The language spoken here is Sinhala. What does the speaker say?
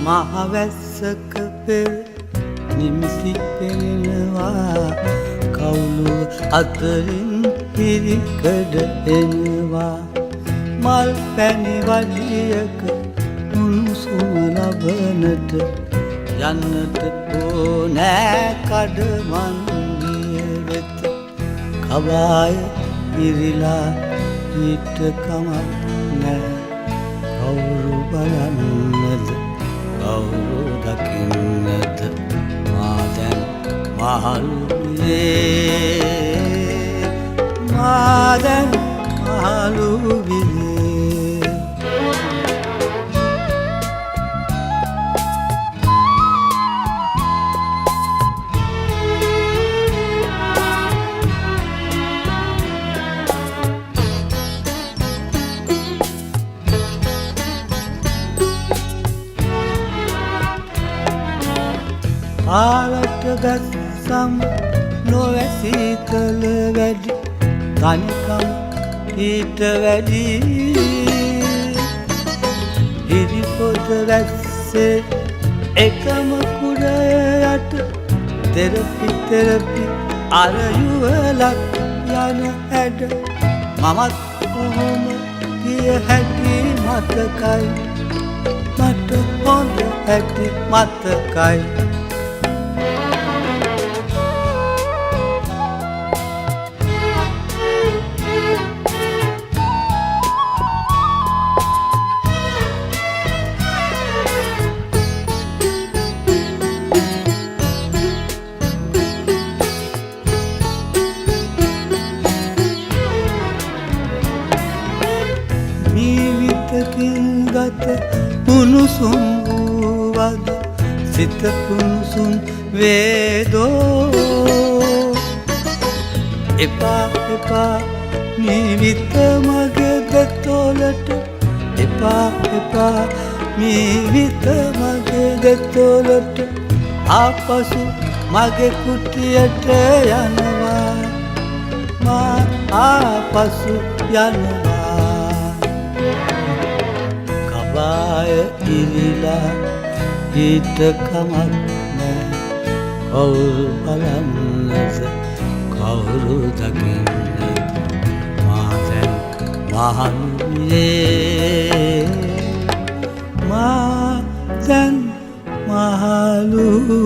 මහවැස්සක පෙර නිමිති පෙනෙනවා කවුළු අතරින් පිරිකඩ එනවා මල් පැණි වඩියක උණුසුම ලබනට යන්නට ඕනෑ කඩමන්දිය වෙත කවාය ඉරිලා ඊට කමක් නෑ කවුරු බලන්නද කවුරු දකින්නද මා දැන් මහලුවේ මා දැන් මහලුවේ ආලට ගස්සම් නොවැසී කළ වැඩි තනිකම් ඊට වැඩි හිරිපොද වැස්සේ එකම කුඩයට තෙරපි තෙරපි අරයුවලක් යන හැඩ මමත් කොහොම ගිය හැටි මතකයි මට හොඳ හැටි මතකයි ජීවිතකින් ගත උණුසුම් වූවද සිත කුණුසුම් වේදෝ එපා එපා ජීවිත මගේ දෙතොලට එපා එපා ජීවිත මගේ දෙතොලට ආපසු මගේ කුටියට යනවා මා ආපසු යනවා කවාය ඉරිලා ඊට කමක් නෑ කවුරු බලන්නද කවුරු දකින්නද මා දැන් මහලුවේ මා දැන් මහලුවේ